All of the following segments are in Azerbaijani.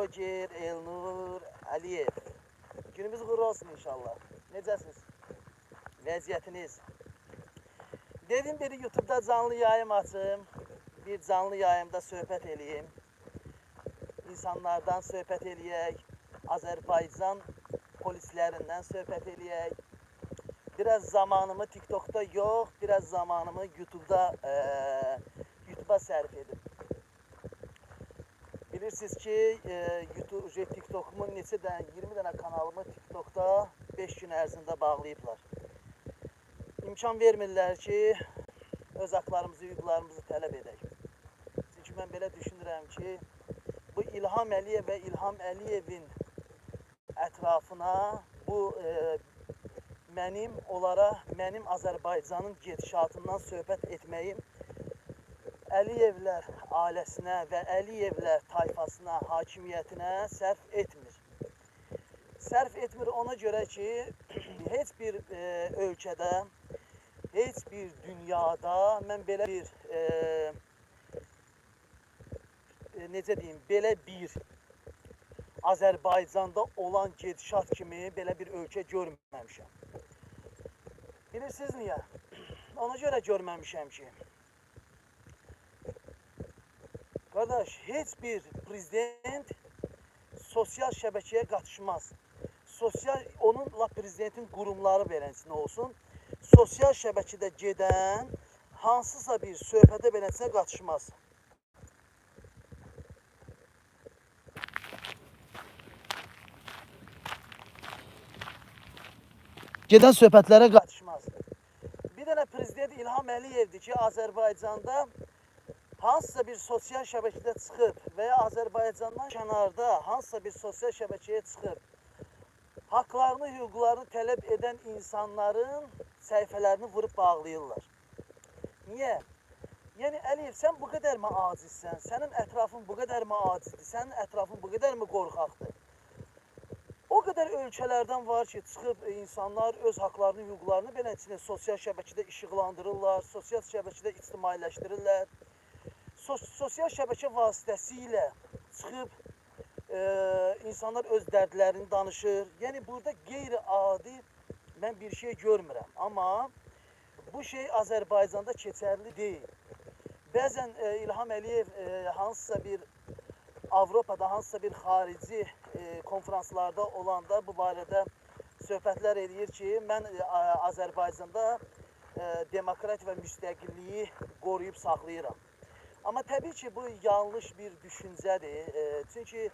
Roger Elnur Aliyev. Günümüz uğurlu olsun inşallah. Necəsiniz? Vəziyyətiniz? Dedim bir YouTube'da canlı yayım açım. Bir canlı yayımda söhbət eləyim. İnsanlardan söhbət eləyək. Azərbaycan polislərindən söhbət eləyək. Biraz zamanımı TikTok'ta yox, biraz zamanımı YouTube'a sərf edim. Bilirsiniz ki, TikTok'umun neçə dənə, 20 dənə kanalımı TikTok'da 5 gün ərzində bağlayıblar. İmkan vermirlər ki, öz haqlarımızı, hüquqlarımızı tələb edək. Çünki mən belə düşünürəm ki, bu İlham Əliyev və İlham Əliyevin ətrafına bu mənim Azərbaycanın gedişatından söhbət etməyim Əliyevlər ailəsinə və Əliyevlər tayfasına, hakimiyyətinə sərf etmir. Sərf etmir ona görə ki, heç bir ölkədə, heç bir dünyada mən belə bir, necə deyim, belə bir Azərbaycanda olan gedişat kimi belə bir ölkə görməmişəm. Bilirsiniz niyə? Ona görə görməmişəm ki, qardaş, heç bir prezident sosial şəbəkəyə qatışmaz. Onun prezidentin qurumları beləsinə olsun, sosial şəbəkədə gedən hansısa bir söhbətə beləsinə qatışmaz. Gedən söhbətlərə qatışmaz. Bir dənə prezident İlham Əliyevdir ki, Azərbaycanda hansısa bir sosial şəbəkədə çıxıb və ya Azərbaycandan kənarda hansısa bir sosial şəbəkəyə çıxıb haqlarını, hüquqlarını tələb edən insanların səhifələrini vurub bağlayırlar. Niyə? Yəni, Əliyev, sən bu qədər mi acizsən? Sənin ətrafın bu qədər mi acizdir? Sənin ətrafın bu qədər mi qorxaqdır? O qədər ölkələrdən var ki, çıxıb insanlar öz haqlarını, hüquqlarını beləsinə sosial şəbəkədə işıqlandırırlar, sosial şəbəkədə ictimailəşdirirlər. Sosial şəbəkə vasitəsilə çıxıb insanlar öz dərdlərini danışır. Yəni, burada qeyri-adi mən bir şey görmürəm. Amma bu şey Azərbaycanda keçərli deyil. Bəzən İlham Əliyev hansısa bir Avropada, hansısa bir xarici konferanslarda olanda bu barədə söhbətlər edir ki, mən Azərbaycanda demokrat və müstəqilliyi qoruyub saxlayıram. Amma təbii ki, bu yanlış bir düşüncədir. Çünki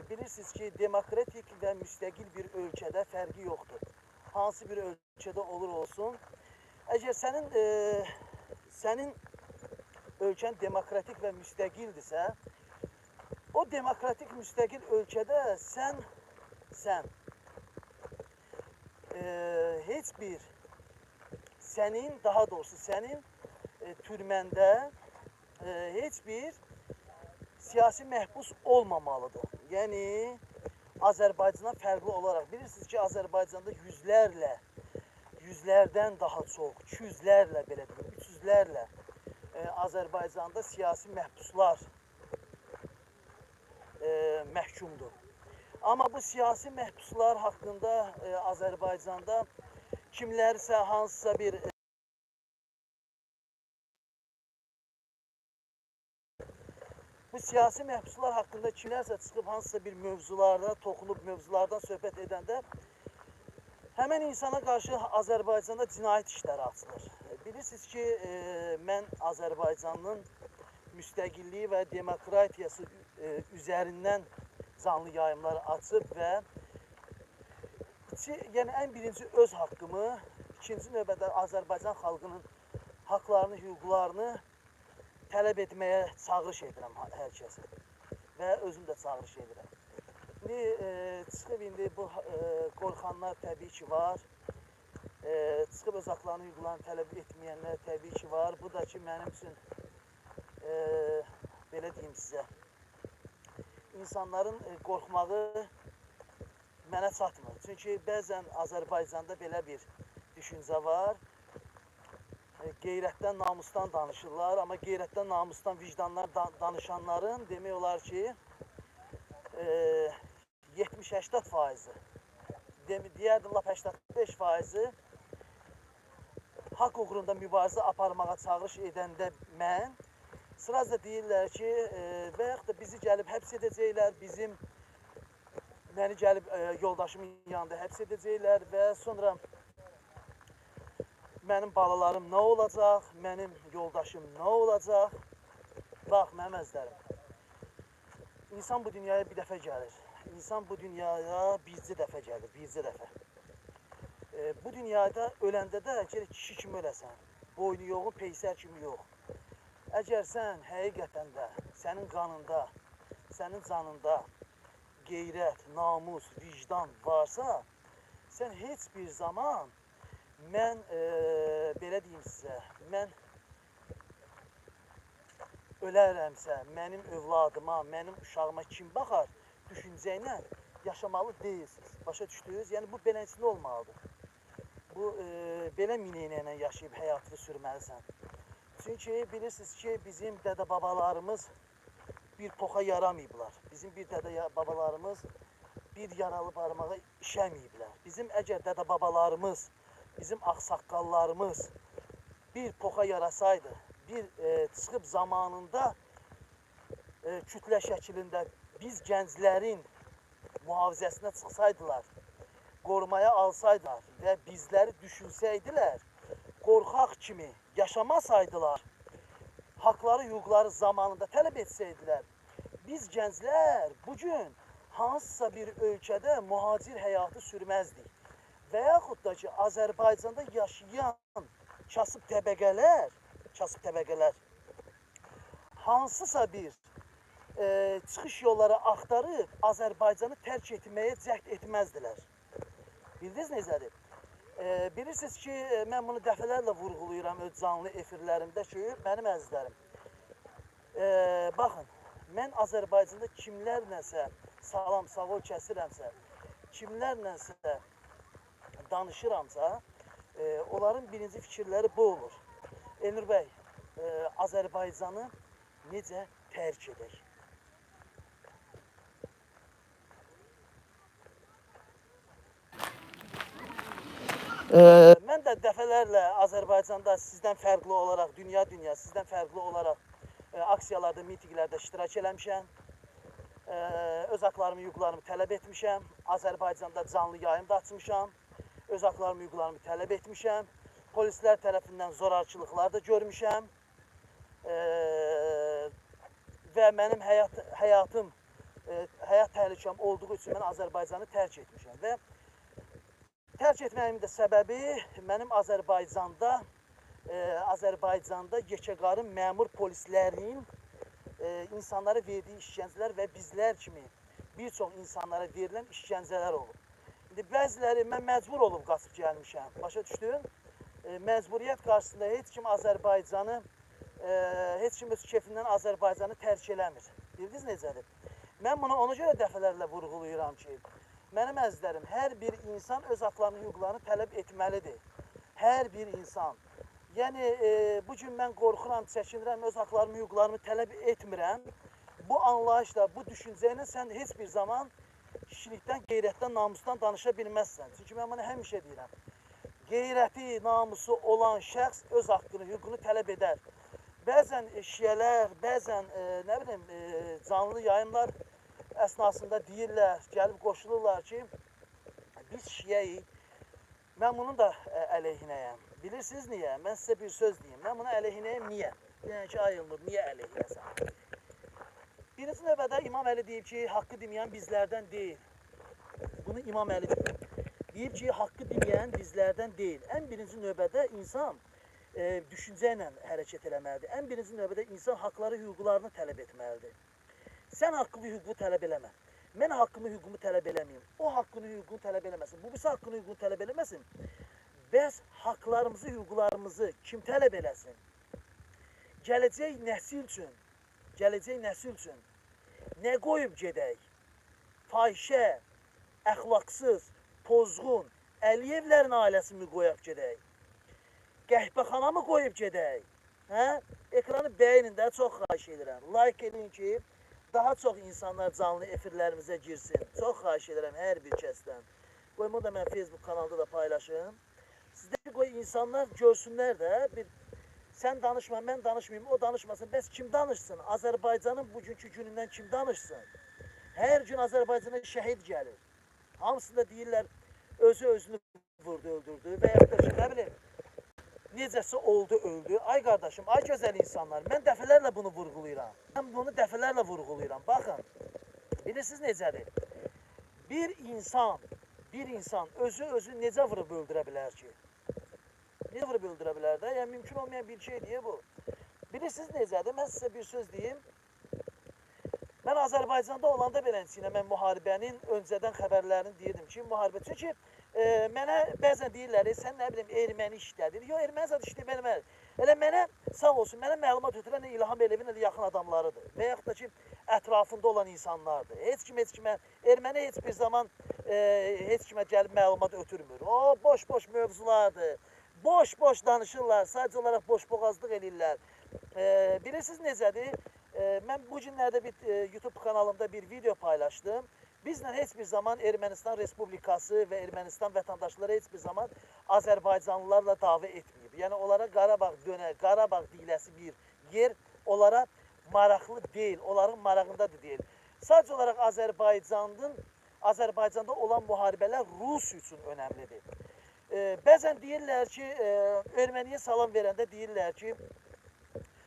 bilirsiniz ki, demokratik və müstəqil bir ölkədə fərqi yoxdur. Hansı bir ölkədə olur olsun. Əgər sənin ölkən demokratik və müstəqildirsə, o demokratik müstəqil ölkədə sən heç bir daha doğrusu sənin türməndə heç bir siyasi məhbus olmamalıdır. Yəni, Azərbaycana fərqli olaraq. Bilirsiniz ki, Azərbaycanda yüzlərdən daha çox, 200-lərlə, belə deyim, 300-lərlə Azərbaycanda siyasi məhbuslar məhkumdur. Amma bu siyasi məhbuslar haqqında Azərbaycanda kimlərsə hansısa bir bu siyasi məhbuslar haqqında kimlərsə çıxıb hansısa bir mövzularda, toxunub mövzulardan söhbət edəndə həmən insana qarşı Azərbaycanda cinayət işləri açılır. Bilirsiniz ki, mən Azərbaycanın müstəqilliyi və demokratiyası üzərindən canlı yayımlar açıb və yəni ən birinci öz haqqımı, ikinci növbədə Azərbaycan xalqının haqlarını, hüquqlarını tələb etməyə çağırış edirəm hər kəsi və özüm də çağırış edirəm. Çıxıb indi bu qorxanlar təbii ki var, çıxıb öz haqlarını, hüquqlarını tələb etməyənlər təbii ki var. Bu da ki, mənim üçün, belə deyim sizə, insanların qorxmağı mənə çatmır. Çünki bəzən Azərbaycanda belə bir düşüncə var. Qeyrətdən, namusdan danışırlar, amma qeyrətdən, namusdan, vicdanlar danışanların demək olar ki, 60-80%, deyərdim lap 85%, haqq uğrunda mübarizə aparmağa çağırış edəndə mən, sırazda deyirlər ki, və yaxud da bizi gəlib həbs edəcəklər, məni gəlib yoldaşımın yanında həbs edəcəklər və sonra mənim balalarım nə olacaq, mənim yoldaşım nə olacaq? Bax, mənim əzlərim, insan bu dünyaya bir dəfə gəlir, insan bu dünyaya bircə dəfə gəlir, bircə dəfə. Bu dünyada öləndə də gerək kişi kimi öləsən, boynu yoxun, peysər kimi yox. Əgər sən həqiqətən də sənin qanında, sənin canında qeyrət, namus, vicdan varsa, sən heç bir zaman mən belə deyim sizə, mən ölərəmsə, mənim övladıma, mənim uşağıma kim baxar düşüncəylə yaşamalı deyilsiniz. Başa düşdünüz? Yəni bu beləncəli olmalıdır. Bu belə mineylə yaşayıb həyatını sürməlisən. Çünki bilirsiniz ki, bizim dədə-babalarımız bir poxa yaramayıblar. Bizim bir dədə-babalarımız bir yaralı barmağa işəməyiblər. Bizim əgər dədə-babalarımız, bizim ağsaqqallarımız bir poxa yarasaydı, bir çıxıb zamanında kütlə şəklində biz gənclərin mühafizəsinə çıxsaydılar, qorumaya alsaydılar və bizləri düşünsəydilər, qorxaq kimi yaşamasaydılar, haqları, hüquqları zamanında tələb etsəydilər, biz gənclər bugün hansısa bir ölkədə mühacir həyatı sürməzdik. Və yaxud da ki, Azərbaycanda yaşayan kasıb təbəqələr hansısa bir çıxış yolları axtarıb Azərbaycanı tərk etməyə cəhd etməzdilər. Bildiniz necədir? Bilirsiniz ki, mən bunu dəfələrlə vurğulayıram öz canlı efirlərimdə ki, mənim əzizlərim, baxın, mən Azərbaycanda kimlərləsə salam, sağ ol kəsirəmsə, kimlərləsə danışıramsa, onların birinci fikirləri bu olur. Elnur bəy, Azərbaycanı necə tərk edək? Mən də dəfələrlə Azərbaycanda sizdən fərqli olaraq, dünya sizdən fərqli olaraq aksiyalarda, mitinglərdə iştirak eləmişəm. Öz haqlarımı, hüquqlarımı tələb etmişəm. Azərbaycanda canlı yayım da açmışam. Öz haqlarımı, hüquqlarımı tələb etmişəm. Polislər tərəfindən zorakılıqlar da görmüşəm. Və mənim həyat təhlükəm olduğu üçün mən Azərbaycanı tərk etmişəm. Və tərk etməyimin də səbəbi mənim Azərbaycanda yekəqarın məmur polislərinin insanlara verdiyi işgəncələr və bizlər kimi bir çox insanlara verilən işgəncələr olub. İndi bəziləri mən məcbur olub qaçıb gəlmişəm. Başa düşdün? Məcburiyyət qarşısında heç kim Azərbaycanı, heç kim öz kefindən Azərbaycanı tərk eləmir. Bildiniz necədir? Mən bunu ona görə dəfələrlə vurğulayıram ki, mənim əzizlərim, hər bir insan öz haqlarını, hüquqlarını tələb etməlidir. Hər bir insan. Yəni, bugün mən qorxuram, çəkinirəm, öz haqlarımı, hüquqlarımı tələb etmirəm. Bu anlayışla, bu düşüncəylə sən heç bir zaman kişilikdən, qeyrətdən, namusdan danışa bilməzsən. Çünki mən bunu həmişə deyirəm. Qeyrəti, namusu olan şəxs öz haqqını, hüququnu tələb edər. Bəzən şiyələr, bəzən nə bilim, canlı yayımlar əsnasında deyirlər, gəlib qoşulurlar ki, biz şiyəyik. Mən bunun da əleyhinəyəm. Bilirsiniz niyə? Mən sizə bir söz deyim. Mən buna əleyhinəyəm, niyə? Yəni ki, ay Elnur, niyə əleyhinəsən? Birinci növbədə İmam Əli deyib ki, haqqı deməyən bizlərdən deyil. Bunu İmam Əli deyib. Deyib ki, haqqı deməyən bizlərdən deyil. Ən birinci növbədə insan düşüncə ilə hərəkət eləməlidir. Ən birinci növbədə insan haqları, hüquqlarını tələb etməlidir. Sən haqqını, hüququnu tələb eləmə. Mən haqqımı, hüququmu tələb eləməyim. O haqqını, hüququnu tələb eləməsin. Bu birisi haqqını, hüququnu tələb eləməsin. Bəs haqlarımızı, hüquqlarımızı kim tələb eləsin? Gələcək nəsil üçün nə qoyub gedək? Fahişə, əxlaqsız, pozğun, Əliyevlərin ailəsini qoyub gedək? Qəhvəxana mı qoyub gedək? Ekranı bəyinin də çox xahiş edirəm. Like edin ki, daha çox insanlar canlı efirlərimizə girsin. Çox xahiş edirəm hər bir kəsdən. Qoy bunu da mən Facebook kanalda da paylaşım. Sizdə qoy insanlar görsünlər də, bir sən danışma, mən danışmayayım, o danışmasın. Bəs kim danışsın? Azərbaycanın bugünkü günündən kim danışsın? Hər gün Azərbaycana şəhid gəlir. Hamısında deyirlər, özü özünü vurdu, öldürdü və yaxud da ki, nə bilim, necəsə oldu, öldü. Ay qardaşım, ay gözəl insanlar, mən dəfələrlə bunu vurğulayıram. Mən bunu dəfələrlə vurğulayıram. Baxın, bilirsiniz necədir? Bir insan özü necə vurub öldürə bilər ki? Necə vurub öldürə bilər də? Yəni, mümkün olmayan bir şey deyə bu. Bilirsiniz necədir? Mən sizə bir söz deyim. Mən Azərbaycanda olanda beləncə, mən müharibənin öncədən xəbərlərini deyirdim ki, müharibə. Çünki mənə bəzən deyirlər, sən nə bilim, erməni işlədir. Yox, erməni zad işləyə bilməz. Elə mənə, sağ olsun, mənə məlumat ötürən İlham Əliyevin də yaxın adamlarıdır. Və yaxud da ki, ətrafında olan insanlardır. Heç kimə, erməni heç bir zaman heç kimə gəlib məlumat ötürmür. O, boş-boş mövzulardır. Boş-boş danışırlar, sadəcə olaraq boş-boğazlıq edirlər. Bilirsiniz necədir? Mən bu günlərdə bir YouTube kanalımda bir video paylaşdım. Bizlə heç bir zaman Ermənistan Respublikası və Ermənistan vətəndaşları heç bir zaman Azərbaycanlılarla dava etməyib. Yəni, onlara Qarabağ deyiləsi bir yer onlara maraqlı deyil, onların marağındadır deyil. Sadəcə olaraq Azərbaycanda olan müharibələr Rus üçün önəmlidir. Bəzən deyirlər ki, erməniyə salam verəndə deyirlər ki,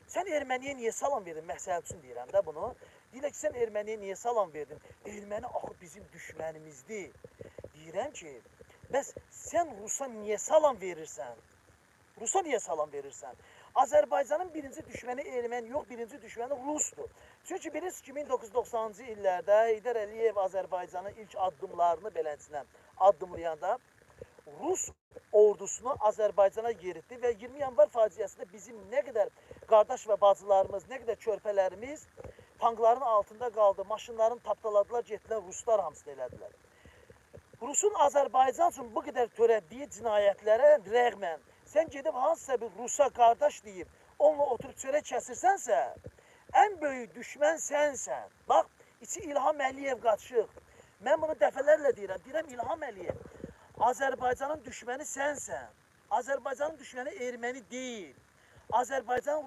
sən erməniyə niyə salam verdin? Məsəl üçün deyirəm də bunu. Deyirlər ki, sən erməniyə niyə salam verdin? Erməni axı bizim düşmənimizdir. Deyirəm ki, bəs sən Rusa niyə salam verirsən? Rusa niyə salam verirsən? Azərbaycanın birinci düşməni erməni yox, birinci düşməni Rusdur. Çünki bilirsiniz ki, 1990-cı illərdə Heydər Əliyev Azərbaycanın ilk addımlarını beləsinə addımlayanda Rus ordusunu Azərbaycana yeritdi və 20 yanvar faciəsində bizim nə qədər qardaş və bacılarımız, nə qədər körpələrimiz tankların altında qaldı, maşınlarını tapdaladılar, getdilər, Ruslar hamısını elədilər. Rusun Azərbaycan üçün bu qədər törətdiyi cinayətlərə rəğmən, sən gedib hansısa bir Rusa qardaş deyib, onunla oturub çörək kəsirsənsə, ən böyük düşmən sənsən. Bax, içi İlham Əliyev qaçıq. Mən bunu dəfələrlə deyirəm. Deyirəm, İlham Əliyev, Azərbaycanın düşməni sənsən. Azərbaycanın düşməni erməni deyil. Azərbaycan,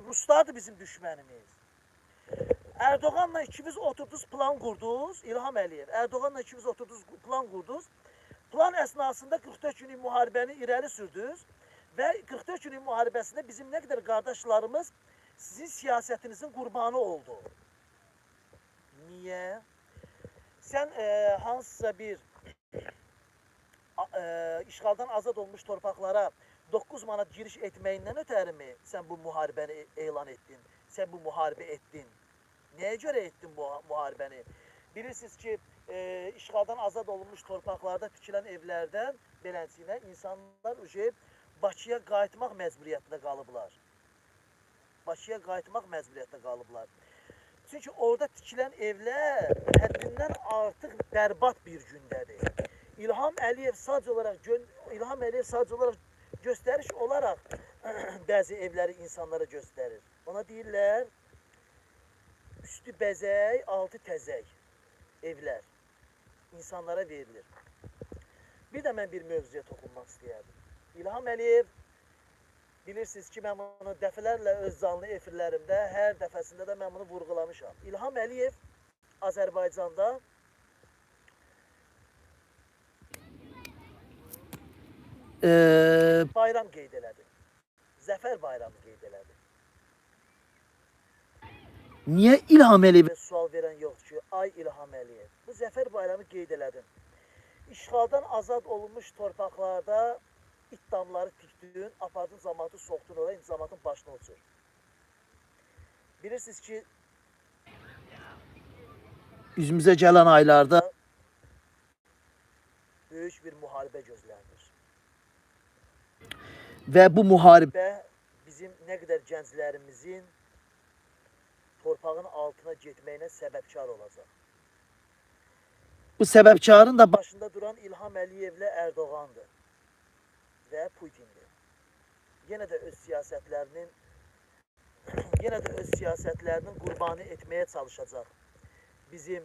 Ruslardır bizim düşmənimiz. Erdoğanla ikiniz oturdunuz, plan qurdunuz, İlham Əliyev. Erdoğanla ikiniz oturdunuz, plan qurdunuz. Plan əsnasında 44 günlük müharibəni irəli sürdünüz və 44 günlük müharibəsində bizim nə qədər qardaşlarımız sizin siyasətinizin qurbanı oldu. Niyə? Sən hansısa bir işğaldan azad olmuş torpaqlara 9 manat giriş etməyindən ötərimi sən bu müharibəni elan etdin? Sən bu müharibə etdin? Nəyə görə etdin bu müharibəni? Bilirsiniz ki, işğaldan azad olunmuş torpaqlarda tikilən evlərdən beləsinə insanlar Bakıya qayıtmaq məcburiyyətində qalıblar. Bakıya qayıtmaq məcburiyyətində qalıblar. Çünki orada tikilən evlər həddindən artıq bərbad bir gündədir. İlham Əliyev sadəcə olaraq göstəriş olaraq bəzi evləri insanlara göstərir. Ona deyirlər, üstü bəzək, altı təzək evlər insanlara verilir. Bir də mən bir mövzuya toxunmaq istəyərdim. İlham Əliyev, bilirsiniz ki, mən bunu dəfələrlə öz canlı efirlərimdə, hər dəfəsində də mən bunu vurğulamışam. İlham Əliyev Azərbaycanda bayram qeyd elədi. Zəfər bayramı qeyd elədi. Niyə İlham Əliyevə sual verən yoxdur ki, ay İlham Əliyev, bu zəfər bayramı qeyd elədin. İşğaldan azad olunmuş torpaqlarda ittidamları tikdin, apardın cəmaatı soxdun oraya, cəmaatın başına uçur. Bilirsiniz ki, üzümüzə gələn aylarda böyük bir müharibə gözlənilir. Və bu müharibə bizim nə qədər gənclərimizin torpağın altına getməyinə səbəbkar olacaq. Bu səbəbkarın da başında duran İlham Əliyevlə Erdoğandır və Putindir. Yenə də öz siyasətlərinin yenə də öz siyasətlərinin qurbanı etməyə çalışacaq bizim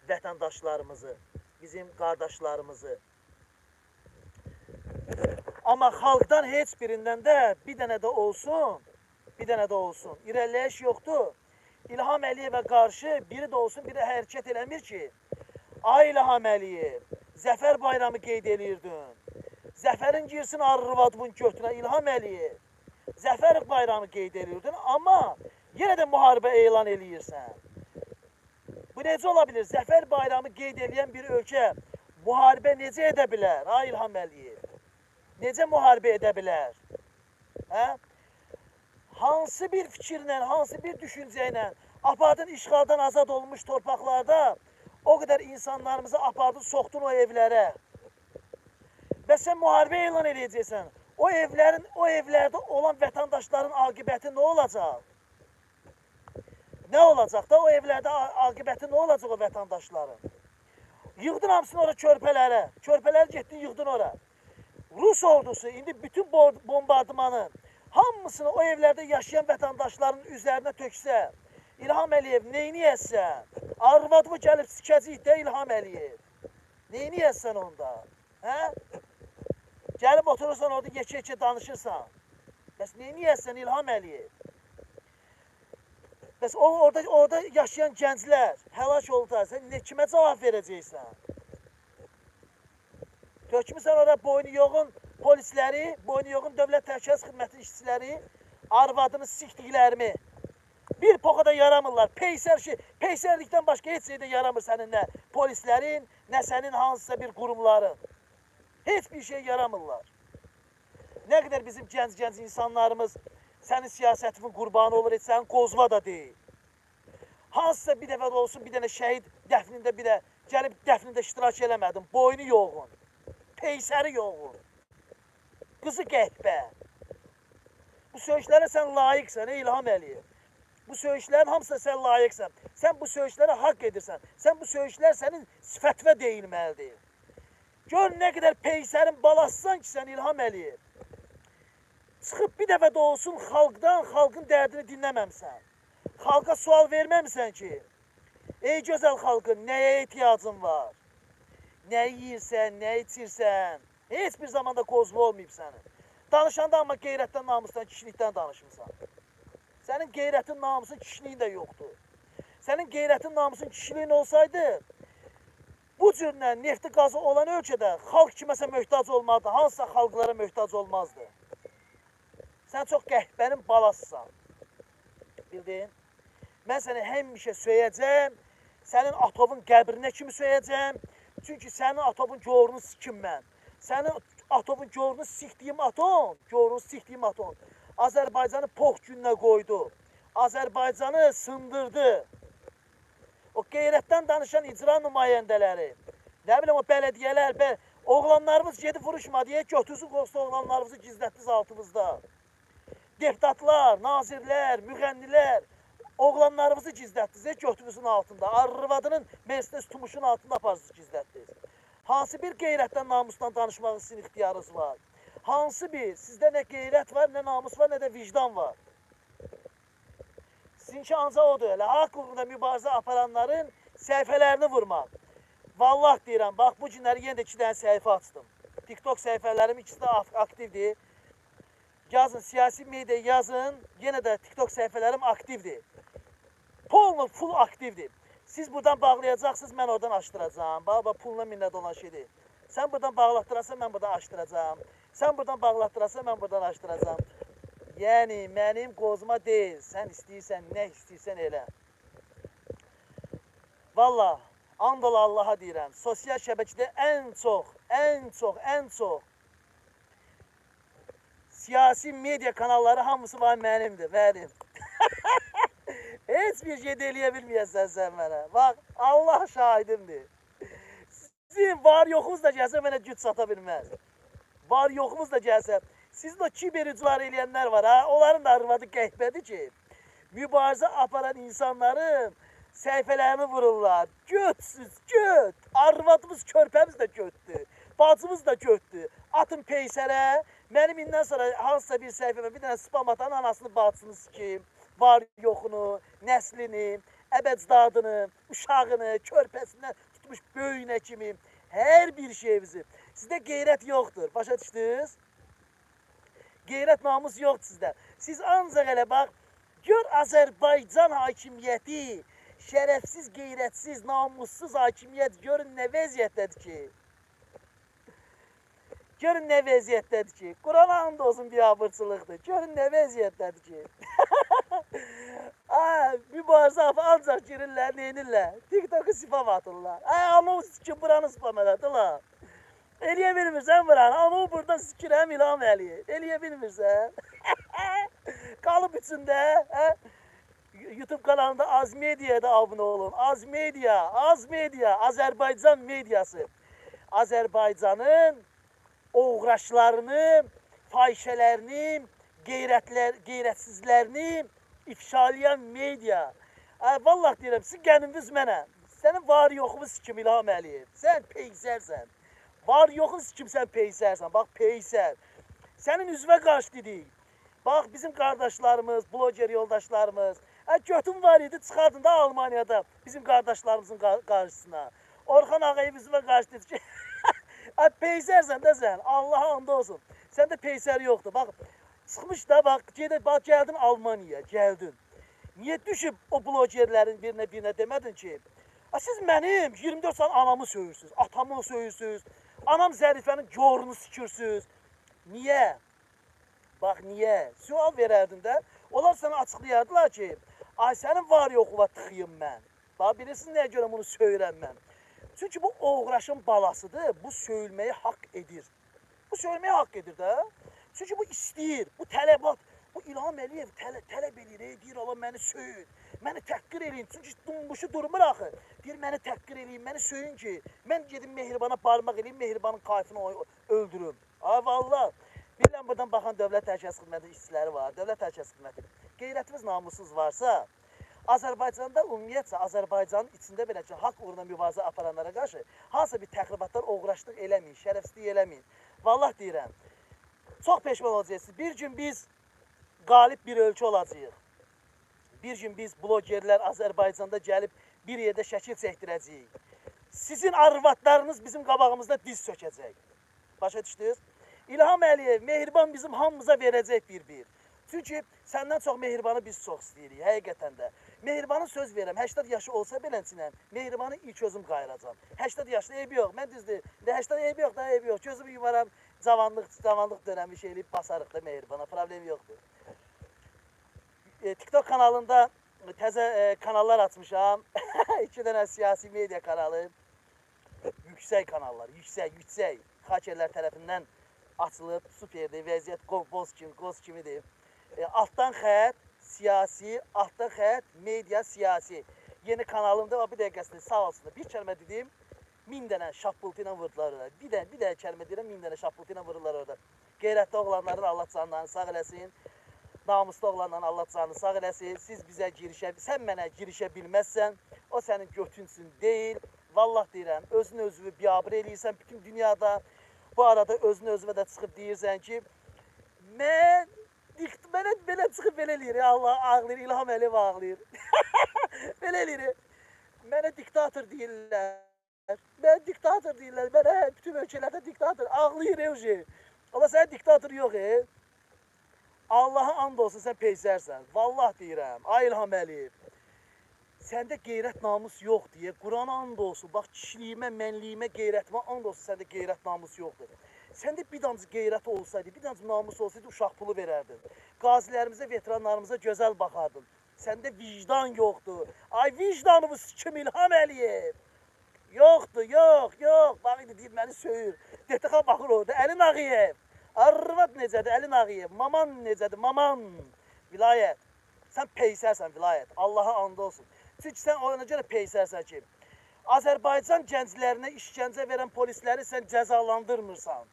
vətəndaşlarımızı, bizim qardaşlarımızı. Amma xalqdan heç birindən də bir dənə də olsun, irəliləyiş yoxdur. İlham Əliyevə qarşı biri də olsun, biri hərəkət eləmir ki, ay İlham Əliyev, Zəfər bayramı qeyd edirdin. Zəfərin girsin arvadımın götünə İlham Əliyev. Zəfər bayramı qeyd edirdin, amma yenə də müharibə elan eləyirsən. Bu necə ola bilir? Zəfər bayramı qeyd edən bir ölkə müharibə necə edə bilər? Ay İlham Əliyev. Necə müharibə edə bilər? Hə? Hansı bir fikirlə, hansı bir düşüncə ilə apardın işğaldan azad olmuş torpaqlarda o qədər insanlarımızı apardın, soxdun o evlərə. Və sən müharibə elan edəcəksən. O evlərdə olan vətəndaşların aqibəti nə olacaq? Nə olacaq da o evlərdə aqibəti nə olacaq o vətəndaşların? Yığdın hamısını ora körpələrə. Körpələri getdin, yığdın ora. Rus ordusu indi bütün bombardımanı hamısını o evlərdə yaşayan vətəndaşların üzərinə töksə, İlham Əliyev neyniyəsən? Arvadımı gəlib sikəcəyik də İlham Əliyev. Neyniyəsən onda? Hə? Gəlib oturursan orada yekə-yekə danışırsan. Bəs neyniyəsən İlham Əliyev? Bəs orada yaşayan gənclər həlak oldular. Sən kimə cavab verəcəksən? Tökmüsən orada boynu yoğun polisləri, boynu yoğun dövlət təhlükəsizlik xidməti işçiləri, arvadını sikdiklərimi bir poxa da yaramırlar. Peysərlikdən başqa heç şeydə yaramır sənin nə polislərin, nə sənin hansısa bir qurumların. Heç bir şey yaramırlar. Nə qədər bizim gənc insanlarımız sənin siyasətinin qurbanı olur, heç sənin qozma da deyil. Hansısa bir dəfə də olsun, bir dənə şəhid dəfnində bir də gəlib dəfnində iştirak eləmədim. Boynu yoğun, peysəri yoğun, qızı qəhbə. Bu söyüşlərə sən layiqsən, İlham Əliyev. Bu söyüşlərin hamısına sən layiqsən. Sən bu söyüşlərə haqq edirsən. Sən bu söyüşlər sənin sifətvə deyilməlidir. Gör nə qədər peysərin balasısan ki, sən İlham Əliyev. Çıxıb bir dəfə də olsun xalqın dərdini dinləməmsən. Xalqa sual verməmsən ki, ey gözəl xalqın, nəyə ehtiyacın var? Nə yiyirsən, nə içirsən? Heç bir zamanda qozma olmayıb sənin. Danışanda amma qeyrətdən, namusdan, kişilikdən danışmısan. Sənin qeyrətin, namusun, kişiliyin də yoxdur. Sənin qeyrətin, namusun, kişiliyin olsaydı, bu cürlə nefti qazı olan ölkədə xalq kiməsə möhtac olmazdı, hansısa xalqlara möhtac olmazdı. Sən çox qəhbənin balasısan. Bildin? Mən səni həmişə söyəcəm, sənin atovun qəbrinə kimi söyəcəm. Çünki sənin atovun gorunu sikim mən. Sənin atovun gorunu sikdiyim atom, Azərbaycanı pox gününə qoydu. Azərbaycanı sındırdı. O qeyrətdən danışan icra nümayəndələri, nə biləm o bələdiyyələr, oğlanlarımız gedib vuruşma deyə götüzü qoxsa oğlanlarımızı gizlətdiniz altımızda. Deputatlar, nazirlər, müğənnilər, oğlanlarımızı gizlətdiniz götümüzün altında. Arvadının Mercedes tumuşun altında aparsınız gizlətdiniz. Hansı bir qeyrətdən, namusdan danışmağın sizin ixtiyarınız var? Hansı bir? Sizdə nə qeyrət var, nə namus var, nə də vicdan var. Sizinki ancaq odur, elə haqq uğrunda mübarizə aparanların səhifələrini vurmaq. Vallah deyirəm, bax bu günləri yenə də 2 dənə səhifə açdım. TikTok səhifələrim ikisi də aktivdir. Yazın, siyasi media yazın, yenə də TikTok səhifələrim aktivdir. Full aktivdir. Siz buradan bağlayacaqsınız, mən oradan açdıracağım. Bax, pulla minnət olan şeydir. Sən buradan bağlatdırarsan, mən buradan açdıracağım. Sən buradan bağlatdırarsan, mən buradan açdıracağım. Yəni, mənim qozma deyil. Sən istəyirsən, nə istəyirsən elə. Valla, andala Allaha deyirəm, sosial şəbəkədə ən çox siyasi media kanalları hamısı var mənimdir, mənim. Heç bir şey eləyə bilməyəsən sən mənə. Bax, Allah şahidimdir. Sizin var yoxunuz da gəlsə mənə güc sata bilməz. Var yoxunuz da gəlsə, sizin o kiberücülər eləyənlər var, ha? Onların da arvadı qəhbədir ki, mübarizə aparan insanların səhifələrini vururlar. Götsüz, göt. Arvadımız, körpəmiz də götdür. Bacımız da götdür. Atın peysərə, Mənim indən sonra hansısa bir səhifəmə bir dənə spam atan anasını, bacısını sikeyim, var yoxunu, nəslini, əbəcdadını, uşağını, körpəsindən tutmuş böyüyünə kimi hər bir şeyimizi. Sizdə qeyrət yoxdur, başa düşdünüz? Qeyrət, namus yoxdur sizdə. Siz ancaq elə bax, gör Azərbaycan hakimiyyəti, şərəfsiz, qeyrətsiz, namussuz hakimiyyət görün nə vəziyyətdədir ki. Görün nə vəziyyətdədir ki. Qurana and olsun biabırçılıqdır. Görün nə vəziyyətdədir ki. Mübarizə ancaq girirlər, neynirlər? TikTok'u spam atırlar. Ama sikim buranı spam elədirlər. Eləyə bilmirsən buranı. Ama burada sikirəm İlham Əliyev. Eləyə bilmirsən. Qalıb içində. YouTube kanalında Az Media'ya da abunə olun. Az Media, Azərbaycan mediası. Azərbaycanın uğraşlarını, fahişələrini, qeyrətsizlərini ifşalayan media. Vallahi deyirəm, sizin qəniminiz mənə. Sənin var yoxunu sikim İlham Əliyev. Sən peysərsən. Var yoxunu sikim sən peysərsən. Bax peysər. Sənin üzvə qarşı dedik. Bax bizim qardaşlarımız, bloger yoldaşlarımız. Götüm var idi, çıxardın da Almaniyada bizim qardaşlarımızın qarşısına. Orxan Ağayev üzvə qarşı dedi ki, peysərsən də sən, Allaha and olsun. Səndə peysər yoxdur. Bax, çıxmış da, bax, gəldin Almaniyaya, gəldin. Niyə düşüb o blogerlərin birinə demədin ki, siz mənim 24 saat anamı söyürsünüz, atamı söyürsünüz, anam Zərifənin gorunu sikirsiniz. Niyə? Bax, niyə? Sual verərdin də, onlar sana açıqlayardılar ki, sənin var yoxuva tıxıyım mən. Bax, bilirsiniz nəyə görə bunu söyürəm mən? Çünki bu oğraşın balasıdır, bu söyülməyi haqq edir. Bu söyülməyi haqq edir də. Çünki bu istəyir, bu tələbat, bu İlham Əliyev tələb edir, deyir, Allah məni söyün, məni təhqir eləyin. Çünki dumbuşu durmur axı. Deyir, məni təhqir eləyin, məni söyün ki, mən gedim Mehriban'a parmaq eləyim, Mehribanın kayfını öldürüm. Valla, bilən buradan baxan Dövlət Təhlükəsizlik Xidməti işçiləri var, Dövlət Təhlükəsizlik Xidməti. Qeyrətimiz namussuz varsa, Azərbaycanda ümumiyyətcə Azərbaycanın içində belə ki, haqq uğruna mübarizə aparanlara qarşı hansısa bir təxribatlar, oğraşlıq eləməyin, şərəfsizlik eləməyin. Vallahi deyirəm, çox peşman olacaqsınız. Bir gün biz qalib bir ölkə olacağıq. Bir gün biz blogerlər Azərbaycanda gəlib bir yerdə şəkil çəkdirəcəyik. Sizin arvadlarınız bizim qabağımızda diz sökəcək. Başa düşdünüz? İlham Əliyev, Mehriban bizim hamımıza verəcək bir-bir. Çünki səndən çox Mehribanı biz çox istəyirik, həqiqətən də. Mehribanın söz verirəm, 80 yaşı olsa belənçinə, Mehribanı ilk özüm qayıracam. 80 yaşlı eybi yox, mən düzdür, 80 eybi yox, da eybi yox. Gözümü yumaram, cavanlıq dönəmi şey eləyib basarıq da Mehribana, problem yoxdur. TikTok kanalında təzə kanallar açmışam. 2 dənə siyasi media kanalı. Yüksək kanallar, yüksək. Hakerlər tərəfindən açılıb, superdir, vəziyyət qoz kimidir. Altdan xət, siyasi, altdan xət, media, siyasi. Yeni kanalımda bir dəqiqəsində sağ olsun. Bir kəlmə dedim, 1000 dənə şapıltı ilə vurdular orada. Bir dənə kəlmə deyirəm, 1000 dənə şapıltı ilə vurdular orada. Qeyrətli oğlanların Allah canlarını sağ eləsin. Namuslu oğlanların Allah canını sağ eləsin. Siz bizə sən mənə girişə bilməzsən, o sənin götünsün deyil. Vallah deyirəm, özünü özünü biabır eləyirsən bütün dünyada. Bu arada özünü özünə də çıxıb deyirsən ki, mənə belə çıxıb belə eləyir, Allah ağlayır, İlham Əliyev ağlayır. Belə eləyir, mənə diktator deyirlər, mənə bütün ölkələrdə diktator, ağlayır evci. Amma sənə diktator yox, Allaha and olsun, sən peysərsən, vallah deyirəm, ay İlham Əliyev. Səndə qeyrət namus yox deyə, Qurana and olsun, bax kişiliyimə, mənliyimə, qeyrətimə and olsun, səndə qeyrət namus yoxdur. Səndə bir damcı qeyrət olsaydı, bir damcı namus olsaydı, uşaq pulu verərdin. Qazilərimizə, veteranlarımıza gözəl baxardın. Səndə vicdan yoxdur. Ay vicdanımız kim İlham Əliyev? Yoxdur, yox. Bax, deyir, məni söyür. DTX baxır orada, Əlin Ağayev. Arvad necədir, Əlin Ağayev. Maman necədir, maman. Vilayət. Sən peysərsən, vilayət. Allaha and olsun. Çünki sən ona görə peysərsən ki, Azərbaycan gənclərinə işgəncə verən polisləri sən cəzalandırmırsan.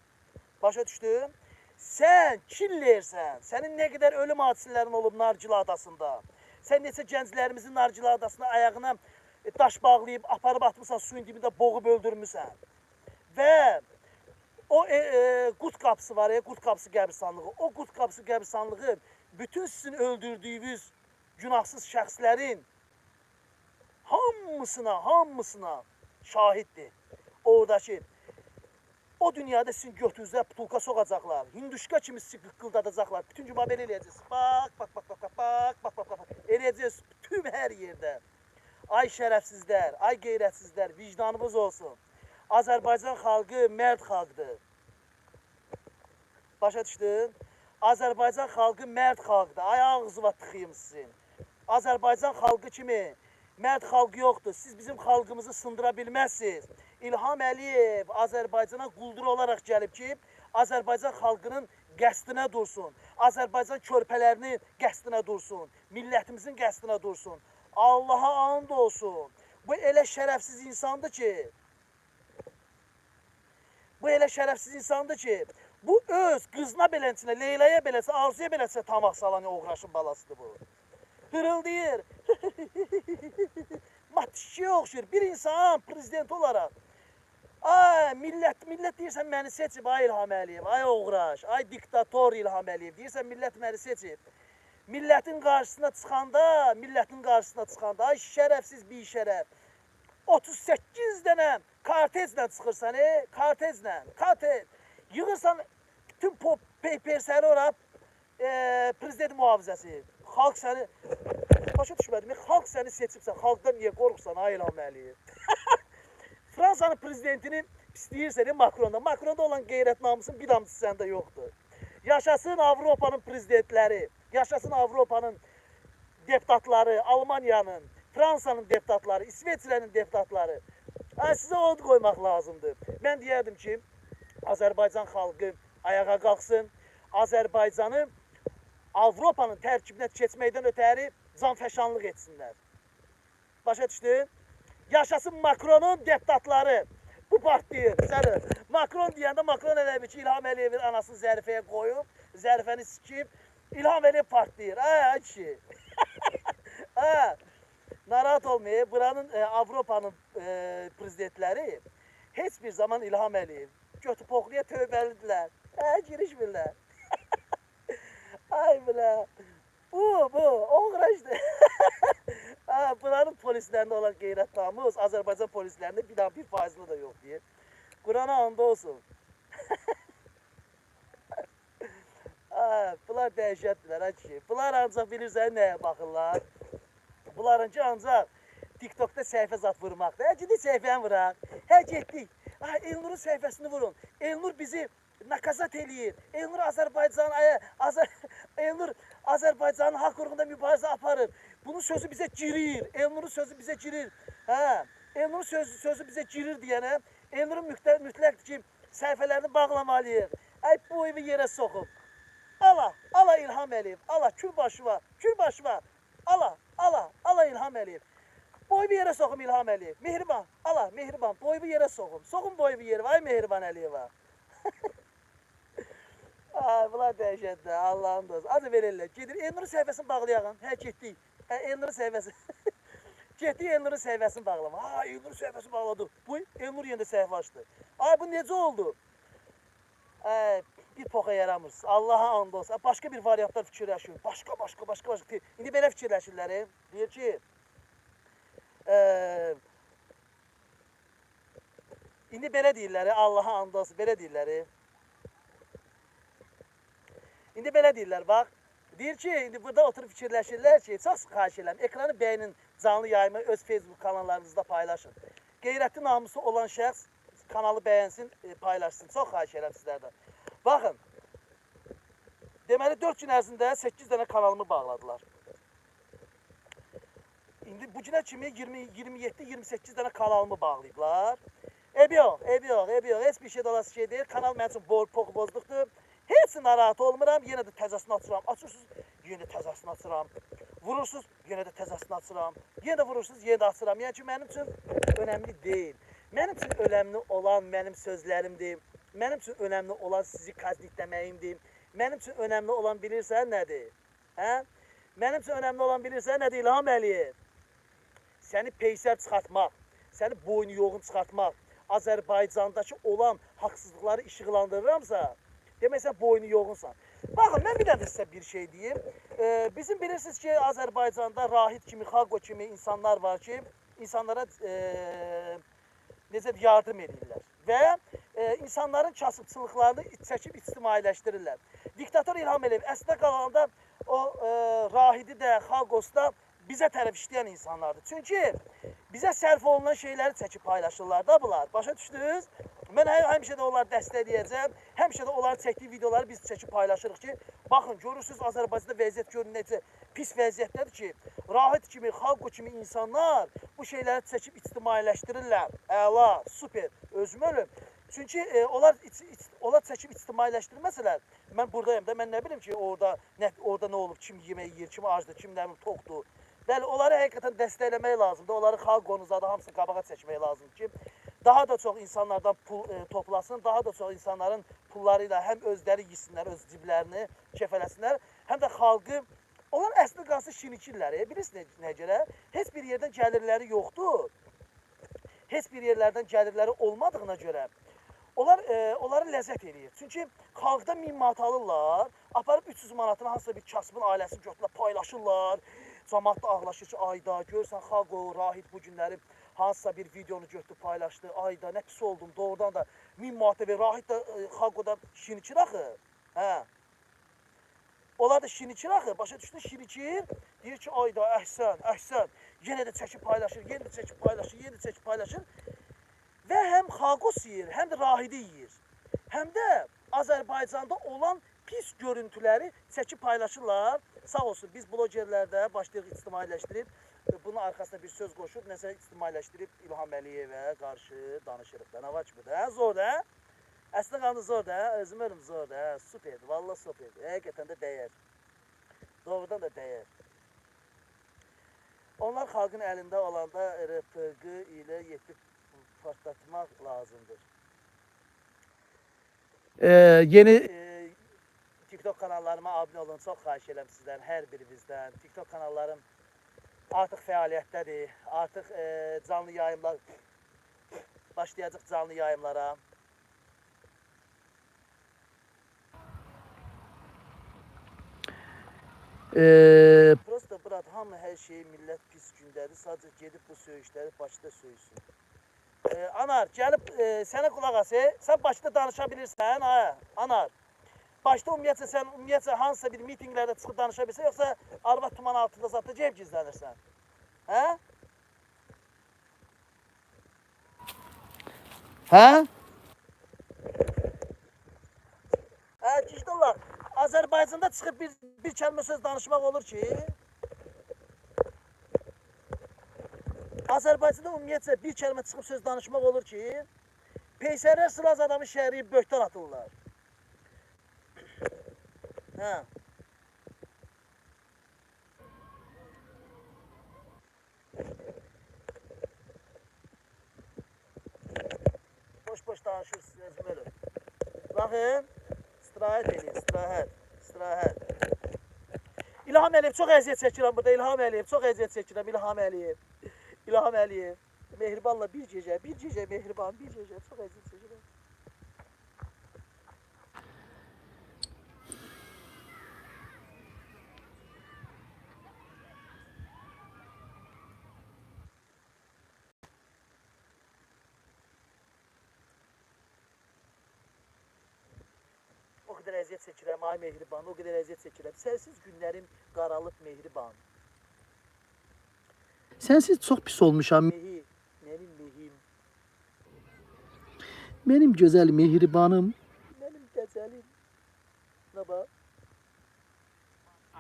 Başa düşdün? Sən killersən. Sənin nə qədər ölüm hadisələrin olub Narcıla adasında. Sən neçə gənclərimizi Narcıla adasına ayağına daş bağlayıb, aparıb atmışsan, suyun dibində boğub öldürmüsən. Və O Qut qapısı var ya, Qut qapısı qəbirstanlığı. O Qut qapısı qəbirstanlığı bütün sizin öldürdüyünüz günahsız şəxslərin hamısına şahiddir. Oradakı o dünyada sizin götünüzə putulka soğacaqlar. Hinduşka kimi sizi qıqqıldadacaqlar. Bütün gün belə eləyəcəksiniz. Bak. Eləyəcəksiniz bütün hər yerdə. Ay şərəfsizlər, ay qeyrətsizlər, vicdanınız olsun. Azərbaycan xalqı mərd xalqdır. Başa düşdün? Azərbaycan xalqı mərd xalqdır. Ay ağzıva tıxıyım sizin. Azərbaycan xalqı kimi mərd xalqı yoxdur. Siz bizim xalqımızı sındıra bilməzsiniz. İlham Əliyev Azərbaycana quldur olaraq gəlib ki, Azərbaycan xalqının qəsdinə dursun. Azərbaycan körpələrinin qəsdinə dursun. Millətimizin qəsdinə dursun. Allaha and olsun. Bu elə şərəfsiz insandır ki, bu öz qızına beləsinə, Leyla'ya beləsə, Arzuya beləsə tamaq salan oğraşın balasıdır bu. Hırıldayır. Matişkiyə oxşur. Bir insan prezident olaraq. Ay millət deyirsən məni seçib, ay İlham Əliyev, ay oğraş, ay diktator İlham Əliyev. Deyirsən millət məni seçib. Millətin qarşısına çıxanda, ay şərəfsiz bir şərəf. 38 dənə kartezlə çıxırsan, kartezlə. Yığırsan bütün persəri ora prezident mühafizəsi. Xalq səni, başa düşmədim, xalq səni seçibsən, xalqdan niyə qorxsan, ay İlham Əliyev? Fransanın prezidentini istəyirsən Macronda. Macronda olan qeyrət namusun bir damcısı səndə yoxdur. Yaşasın Avropanın prezidentləri, yaşasın Avropanın deputatları, Almaniyanın, Fransanın deputatları, İsveçrənin deputatları. Sizə od qoymaq lazımdır. Mən deyərdim ki, Azərbaycan xalqı ayağa qalxsın, Azərbaycanı Avropanın tərkibinə keçməkdən ötəri canfəşanlıq etsinlər. Başa düşdün? Yaşasın Macronun deputatları. Bu partiyı, Macron deyəndə Macron elə bir ki, İlham Əliyevin anasını Zərifəyə qoyub, Zərifəni sikib, İlham Əliyev partiyir. Ay kişi. Narahat olmayıb, buranın Avropanın prezidentləri heç bir zaman İlham Əliyev götü poxluya tövbəlidirlər. Girişmirlər. Ay bilə. Bu, oğraşdır. Buranın polislərində olan qeyrət namus, Azərbaycan polislərində bir faizli da yox deyir. Qurana and olsun. Bunlar dəhşətdirlər, kişi. Bunlar ancaq bilirsən nəyə baxırlar. Bunlarınki ancaq TikTokda səhifə zat vurmaqdır. Gidin səhifəni vuraq. Getdik. Elnurun səhifəsini vurun. Elnur bizi nakazat eləyir. Elnur Azərbaycanın haqq uğrunda mübarizə aparır. Bunun sözü bizə girir. Elnurun sözü bizə girir. Elnurun sözü bizə girir deyənə, Elnurun mütləqdir ki, səhifələrini bağlamalıyıq. Bu evi yerə soxub. Ala İlham Əliyev. Ala kül başıva. Ala İlham Əliyev. Bu evi yerə soxum İlham Əliyev. Mehriban. Mehriban. Bu evi yerə soxum. Soxum bu evi yerə. Ay Mehriban Əliyeva. Bunlar dəhşətdir. Allah'ın dostu. Adı verirlər. Gedir. Elnurun səhifəsini bağlayağın. Getdik. Elnurun səhifəsi. Getdik Elnurun səhifəsini bağlama. Elnurun səhifəsini bağladı. Bu Elnur yenə də səhifə açdı. Bu necə oldu? Bir poxa yaramırsınız. Allah'a and olsun. Başqa bir variantlar fikirləşiyor. Başqa. İndi belə fikirləşirlər. Deyir ki, indi belə deyirlər. Allah'a and olsun. Belə deyirlər. İndi belə deyirlər, bax. Deyir ki, indi burada oturub fikirləşirlər ki, çox xahiş edirəm, ekranı bəyənin, canlı yayımı öz Facebook kanallarınızda paylaşın. Qeyrətli namusu olan şəxs kanalı bəyənsin, paylaşsın. Çox xahiş edirəm sizlərdən. Baxın, deməli 4 gün ərzində 8 dənə kanalımı bağladılar. İndi bu günə kimi 27-28 dənə kanalımı bağlayıblar. Ebi yox, heç bir şey dolası şey deyil. Kanal mənim üçün poxu bozduqdur. Heç narahat olmuram, yenə də təzəsini açıram. Açırsınız, yenə də təzəsini açıram. Vurursunuz, yenə də təzəsini açıram. Yenə də vurursunuz, yenə də açıram. Yəni ki, mənim üçün önəmli deyil. Mənim üçün önəmli olan mənim sözlərimdir. Mənim üçün önəmli olan sizi qazdikləməyimdir. Mənim üçün önəmli olan bilirsən nədir? Mənim üçün önəmli olan bilirsən nədir İlham Əliyev? Səni peysər çıxartmaq, səni boynu yoğun çıxartmaq, Azərbaycandakı olan haqsızlıqları işıqlandırıramsa, demək sən boynu yoğunsan. Baxın, mən bir də sizə bir şey deyim. Bizim bilirsiniz ki, Azərbaycanda Rahid kimi, Xalqo kimi insanlar var ki, insanlara necə yardım edirlər və insanların kasıbçılıqlarını çəkib ictimailəşdirirlər. Diktator İlham Əliyev əslində qalanda o Rahidi də, Xalqos da bizə tərəf işləyən insanlardır. Çünki bizə sərf olunan şeyləri çəkib paylaşırlar da bunlar. Başa düşdünüz? Mən həmişə də onları dəstəkləyəcəm. Həmişə də onların çəkdiyi videoları biz çəkib paylaşırıq ki, baxın, görürsünüz Azərbaycanda vəziyyət görün necə pis vəziyyətdədir ki, Rahid kimi, Xalqo kimi insanlar bu şeyləri çəkib ictimailəşdirirlər. Əla, super, özüm ölüm. Çünki onlar çəkib ictimailəşdirməsələr, mən buradayım da, mən nə bilim ki, orada nə olub, kim yemək yeyir, kim acdır, kim nə bilim toxdur. Bəli, onları həqiqətən dəstəkləmək lazımdır. Onları xalq qonuzadı, hamısını qabağa çəkmək lazımdır ki, daha da çox insanlardan pul toplasın, daha da çox insanların pulları ilə həm özləri yesinlər, öz ciblərini kefələsinlər, həm də xalqı, onlar əsli qalsı şinikirlər, bilirsiniz nə görə? Heç bir yerdən gəlirləri yoxdur. Heç bir yerlərdən gəlirləri olmadığına görə onları ləzzət eləyir. Çünki xalqda 1000 manat alırlar, aparıb 300 manatını hansısa bir kasbın ailəsini götürürlər, paylaşırlar. Cəmaət də ağlaşır ki, ayda, görsən xalq o, Rahid bu günləri hansısa bir videonu götürüb paylaşdı, ayda, nə pis oldum, doğrudan da 1000 manat və Rahid də xalq o da şinikir axı. Hə. Onlar da şinikir axı, başa düşdün, şinikir, deyir ki, ayda, əhsən, əhsən, yenə də çəkib paylaşır, yenə də çəkib paylaşır, yenə də çəkib paylaşır. Və həm Xalqos yeyir, həm də Rahidi yeyir. Həm də Azərbaycanda olan pis görüntüləri çəkib paylaşırlar. Sağ olsun, biz blogerlərdə başlayıq ictimailəşdirib, bunun arxasında bir söz qoşub, nəsə ictimailəşdirib İlham Əliyevə qarşı danışırıq da. Nə var ki bu da? Zor da? Əslində qanı zor da, özüm ölüm zor da. Superdir, valla superdir. Həqiqətən də dəyər. Doğrudan da dəyər. Onlar xalqın əlində olanda RPG ilə yetib partlatmaq lazımdır. Yeni TikTok kanallarıma abunə olun. Çox xahiş edirəm sizdən, hər birinizdən. TikTok kanallarım artıq fəaliyyətdədir. Artıq canlı yayımlar başlayacaq canlı yayımlara. Prosta brat, hamı hər şeyi millət pis gündədir. Sadəcə gedib bu söyüşləri Bakıda söyüsün. Anar, gəlib sənə qulaq as. Sən Bakıda danışa bilirsən, ha? Anar. Başda ümumiyyətcə hansısa bir mitinqlərdə çıxıb danışa bilirsən, yoxsa arvad tuman altında zatda cəb gizlənirsən? Hə? Hə? Gicdallah, Azərbaycanda çıxıb bir kəlmə söz danışmaq olur ki, Azərbaycanda ümumiyyətcə bir kəlmə çıxıb söz danışmaq olur ki, peysərlər sılaz adamı şəhəriyib böhtən atırlar. Hə. Boş-boş danışırsınız, özüm ölüm. Baxın, istirahət edin, istirahət. İlham Əliyev, çox əziyyət çəkirəm burada, İlham Əliyev, çox əziyyət çəkirəm, İlham Əliyev. İlham Əliyev, mehribanla bir gecə mehriban, bir gecə, çox əziyyət çəkirəm. O qədər əziyyət çəkirəm, ay mehriban, o qədər əziyyət çəkirəm. Sənsiz günlərim qaralıb mehriban. Sənsiz çox pis olmuşam. Mənim mehim. Mənim gözəl mehribanım. Mənim gözəlim. Nə bax?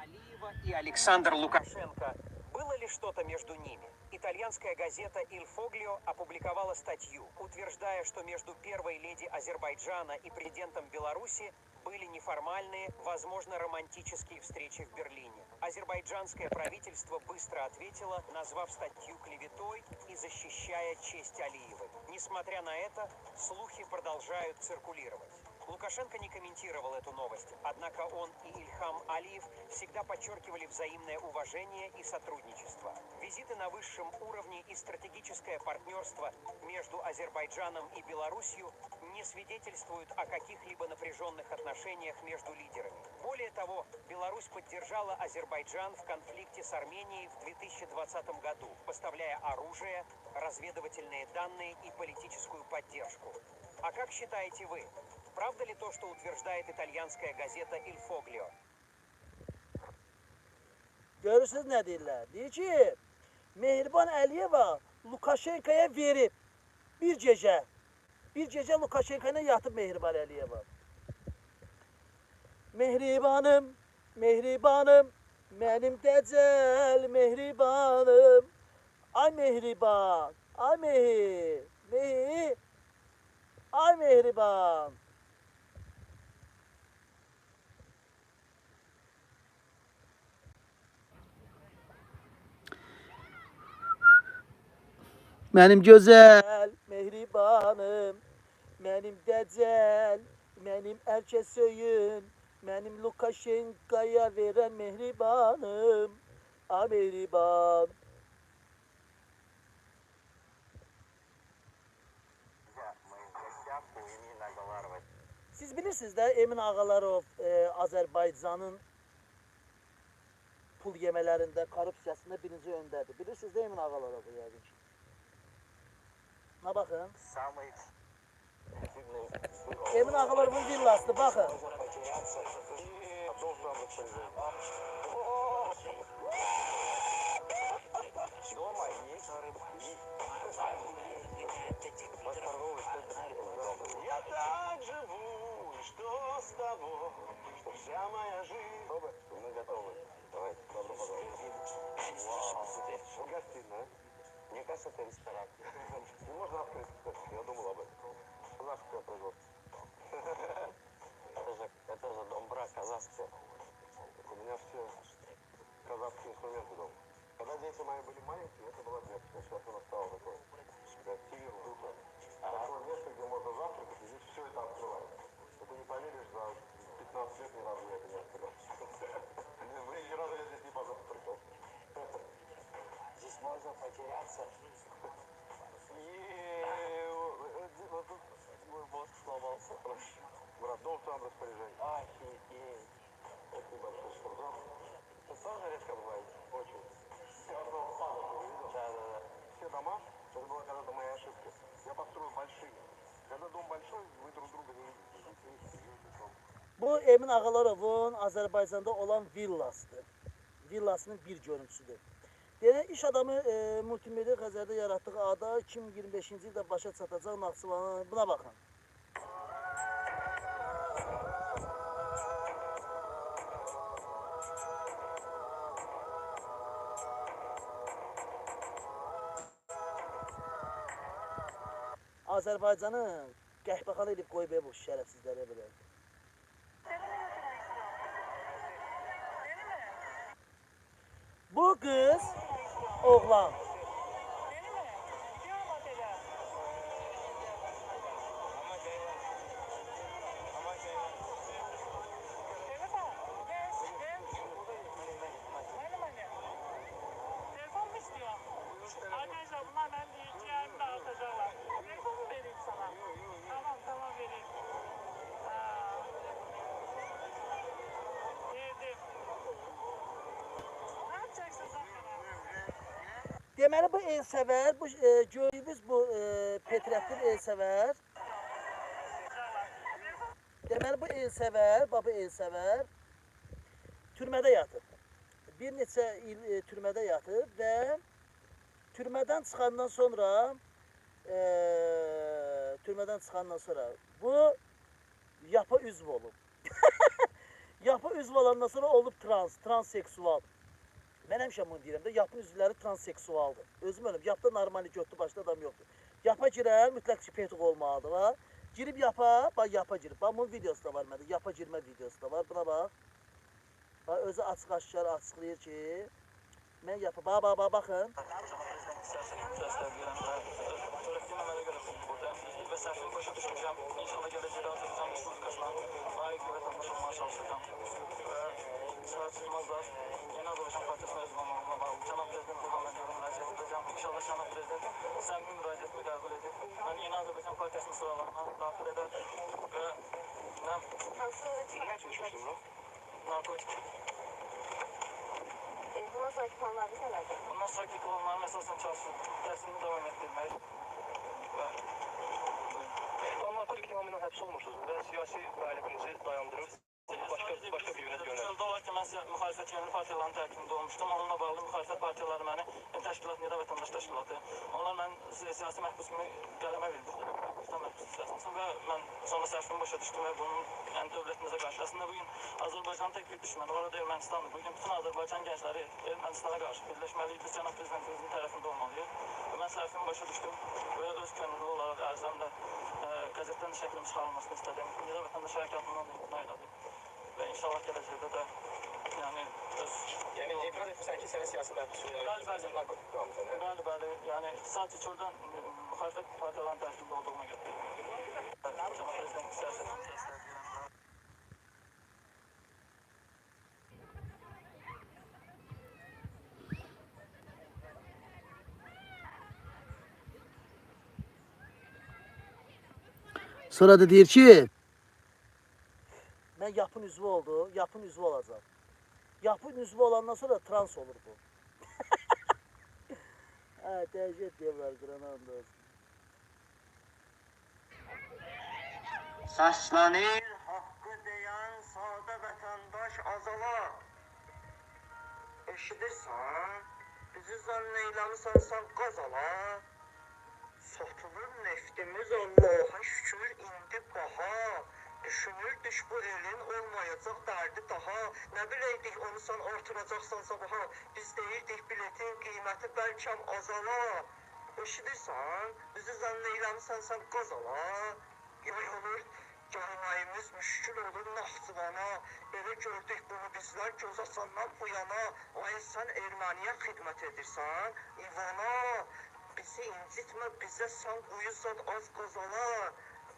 Алиева и Александр Лукашенко. Было ли что-то между ними? Итальянская газета «Иль Фоглио» опубликовала статью, утверждая, что между первой леди Азербайджана и президентом Беларуси были неформальные, возможно, романтические встречи в Берлине. Азербайджанское правительство быстро ответило, назвав статью клеветой и защищая честь Алиевой. Несмотря на это, слухи продолжают циркулировать. Лукашенко не комментировал эту новость, однако он и Ильхам Алиев всегда подчеркивали взаимное уважение и сотрудничество. Визиты на высшем уровне и стратегическое партнерство между Азербайджаном и Беларусью не свидетельствуют о каких-либо напряженных отношениях между лидерами. Более того, Беларусь поддержала Азербайджан в конфликте с Арменией в 2020 году, поставляя оружие, разведывательные данные и политическую поддержку. А как считаете вы? Правда ли то, что утверждает итальянская газета «Il Foglio»? Görürsünüz nə deyirlər? Deyir ki, Mehriban Əliyeva Lukashenko'ya verib bir gecə. Bir gecə Lukashenko ilə yatıb Mehriban Əliyeva. Mehribanım, mehribanım, mənim dəcəl mehribanım. Ay mehriban, ay ay mehriban. Mənim gözəl mehribanım, mənim dəcəl, mənim ərkə söyün, mənim Lukashenko'ya verən mehribanım, a mehriban. Siz bilirsiniz də Emin Ağalarov Azərbaycanın pul yemələrində, korrupsiyasında birinci öndədir. Bilirsiniz də Emin Ağalarov'u yəqin ki. Ha bakın. Emin Ağalarov'un villası bakın. Я так живу, что с того, что вся моя жизнь. Мы готовы. Давайте, добро пожаловать. Вау. Гостиная. Мне кажется, это ресторан. Не можно открыть, кстати. Я думал об этом. Казахское производство. Это же домбра казахская. У меня все казахские инструменты дома. Когда дети мои были маленькие, это была детская. Сейчас она стала такой. Тир, круто. Такое место, где можно завтракать, и здесь все это открывается. Ты не поверишь, за 15 лет ни разу я это не открыл. Ни разу я здесь не позавтракал. Здесь можно потеряться. Вот тут мой мозг сломался. Брат, дом в твоем распоряжении. Офигеть. Вот небольшой спортзал. Это тоже редко бывает. Очень. Да. Все дома, это была когда-то моя ошибка. Я построил большие. Когда дом большой, вы друг друга не видите. Bu Emin Ağalarov'un Azərbaycanda olan villasıdır. Villasının bir görüntüsüdür. Yəni iş adamı multimedia Xəzərdə yaratdığı ada 2025-ci ildə başa çatacaq Naxçıvana. Buna baxın. Azərbaycanı qəhbəxana edib qoyub bu şərəfsizlərə belə. Bu kız oğlan. Arkadaşlar bunlar ben diyeceğim dağıtacaklar. Telefon mu vereyim sana? Tamam vereyim. Yedim. Ne yapacaksın zaten? Deməli bu Elsəvər, bu gördüyünüz bu Petrətli Elsəvər. Deməli bu Elsəvər, baba Elsəvər türmədə yatıb. Bir neçə il türmədə yatıb və türmədən çıxandan sonra bu yapa üzv olub. Yapa üzv olandan sonra olub transseksual. Mən həmişə bunu deyirəm də, yapın üzvləri transseksualdır. Özüm ölüm, yapda normali götdü başda adam yoxdur. Yapa girən mütləq ki, petuq olmalıdır. Va. Girib yapa, bax yapa girib. Bax bunun videosu da var məndə, yapa girmə videosu da var. Buna bax. Bax özü açıq aşkar açıqlayır ki, mən yapa. Bax, baxın. düşmüşəm. İnşallah gələcəkdə Azərbaycan Respublikasına layiq bir vətəndaş olmağa çalışacağam. Və səhər çıxmazlar Yeni Azərbaycan Partiyasına özüm olmağıma bağlı. Cənab Prezident İlham Əliyevə müraciət edəcəm. İnşallah Cənab Prezident səmimi müraciətimi qəbul edib. Mən Yeni Azərbaycan Partiyasının sıralarına daxil edər və narkotik. Bundan sonraki planlarınız nelerdir? Bundan sonraki planlarım əsasən çalışıb təhsilimi davam etdirmək və Narkotik imamından həbs olmuşsunuz və siyasi fəaliyyətinizi dayandırıb başqa bir yönə yönəldi. Çöldə olarkən mən müxalifət yönlü partiyaların tərkibində olmuşdum. Onunla bağlı müxalifət partiyaları məni təşkilat, Nida Vətəndaş Təşkilatı. Onlar mən siyasi məhbus kimi qələmə verdi. Məhbusdan məhbus siyasəsin və mən sonra səhvimi başa düşdüm və bunun yəni dövlətimizə qarşı. Əslində bugün Azərbaycanın tək bir düşməni, orada Ermənistandır. Bugün bütün Azərbaycan gəncləri Ermənistana qarşı birləşməlidir, Cənab Prezidentimizin tərəfində olmalıyıq. Və mən səhvimi başa düşdüm və öz könüllü olaraq ərzəmdə qəzetdən şəklim çıxarılmasını istədim. Nida Vətəndaş Hərəkatından da imtina elədim. Və inşallah gələcəkdə də yəni öz... Yəni etiraz etmirsən ki, sənin siyasi məhbusu Bəli, yəni sadəcə çöldən müxalifət partiyaların tərkibində olduğuma görə. Cənab Prezident siyasətini dəstəkləyirəm. Sonra da deyir ki, ben yapın üzvü oldu, yapın üzvü olacaq. Yapın üzvü olandan sonra trans olur bu. Ha, dehşet diyorlar Granada. Səslənir haqqı deyən sadə vətəndaş azala. Eşidirsən, bizi zənn eyləmisən sən qazala. Satılır neftimiz Allaha şükür indi baha. Düşünürdük bu elin olmayacaq dərdi daha. Nə biləydik onu sən artıracaqsan sabaha. Biz deyirdik biletin qiyməti bəlkəm azala. Eşidirsən, bizi zənn eyləmisən sən qazala. Yay olur, gəlməyimiz müşkül olur Naxçıvana. Belə gördük bunu bizlər göz açandan bu yana. Ay sən Erməniyə xidmət edirsən, İvana. Bizi incitmə, bizə sən uyuzad az qazala.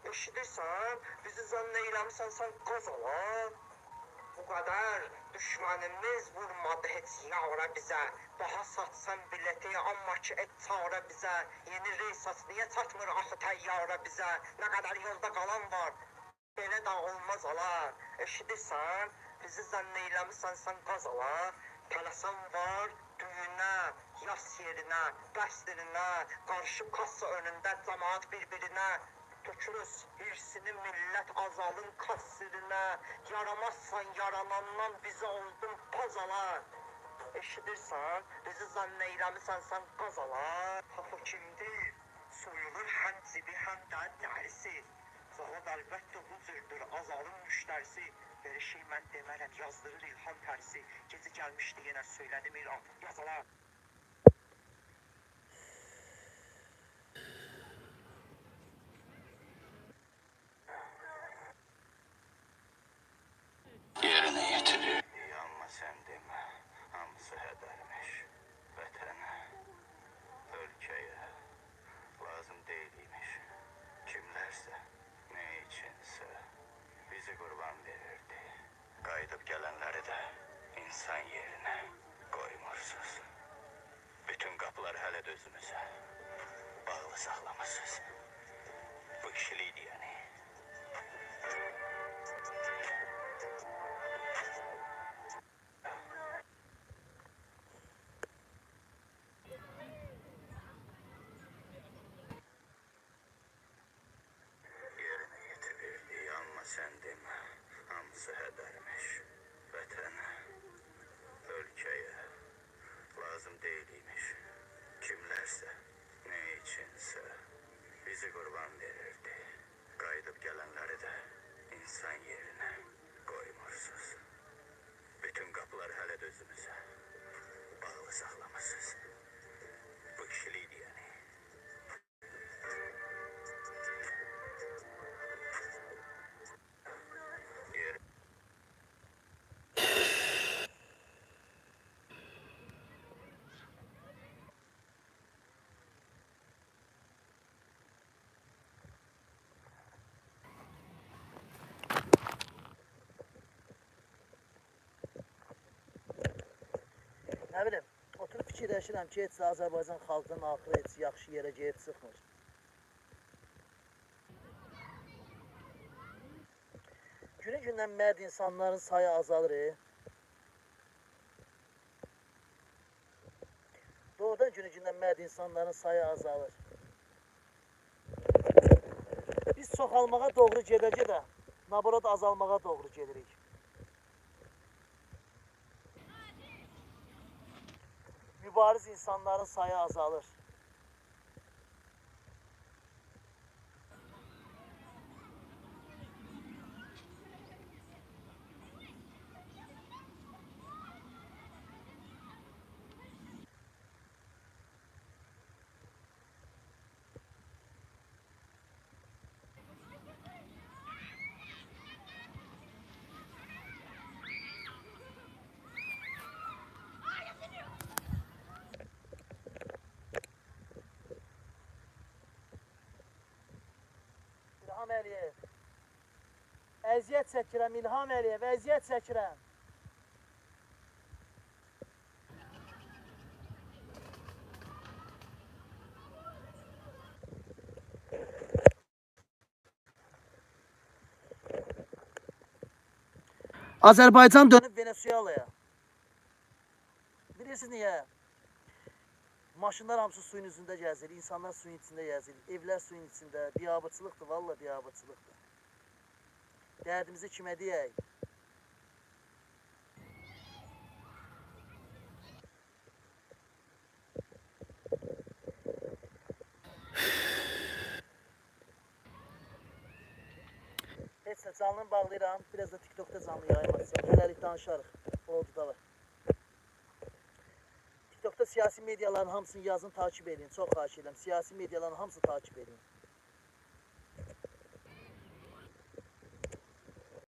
Eşidirsən, bizi zənn eyləmisən sən qazala. Bu qədər düşmənimiz vurmadı heç yavra bizə. Daha satsan bileti, amma ki et çağıra bizə. Yeni reysas niyə çatmır axı təyyara bizə? Nə qədər yolda qalan var, belə də olmaz ala. Eşidirsən, bizi zənn eyləmisən sən qazala. Tələsən var düyünə, yas yerinə, qəsrinə, qarışıb kassa önündə cəmaat bir-birinə. Tökürüz hirsini millət azalın kassirinə. Yaramazsan yaranandan bizə oldun pazala. Eşidirsən, bizi zənn eyləmisən sən qazala. Hafu kimdir? Soyulur həm cibi həm də dərisi. Zalab əlbəttə bu cürdür azalın müştərisi. Belə şey mən demərəm, yazdırır İlham tərsi. Gezi gəlmişdi yenə söylədim İlham, yazala. Yerine yetirir. Yanma sen deme, hamısı hedermiş. Vətənə, ölkəyə lazım deyilmiş. Kimlərsə, ne içinsə bizi qurban verirdi. Qayıdıb gələnləri də insan yerine qoymursuz. Bütün qapılar hələ də özünüzə bağlı saxlamışsınız. Bu kişilikdir yəni. Yerine yetirirdi, yanma sen deme, hamısı hedermiş. Vətənə, ölkəyə lazım deyilmiş. Kimlərsə, ne içinsə bizi qurban verirdi. Qayıdıb gələnləri də insan yerine qoymursuz. Bütün qapılar hələ də özünüzə bağlı saxlamışsınız. Bu kişilikdir yəni. Nə bilim, oturub fikirləşirəm ki, heç Azərbaycan xalqının axırı heç yaxşı yerə gedib çıxmır. Günü-gündən mərd insanların sayı azalır. Doğrudan günü-gündən mərd insanların sayı azalır. Biz çoxalmağa doğru gedə-gedə, naborot azalmağa doğru gedirik. Mübariz insanların sayı azalır. İlham Əliyev. Əziyyət çəkirəm İlham Əliyev, əziyyət çəkirəm. Azərbaycan dönüb Venezuelaya. Bilirsiniz niyə? Maşınlar hamısı suyun üzündə gəzir, insanlar suyun içində gəzir, evlər suyun içində, biabırçılıqdır, valla biabırçılıqdır. Dərdimizi kimə deyək? Heç nə, canlını bağlayıram, biraz da TikTok'da canlı yayım açsam, hələlik danışarıq, oldu da var. TikTok'da siyasi mediaların hamısını yazın, takip edin, çox xahiş edirəm, siyasi mediaların hamısını takip edin.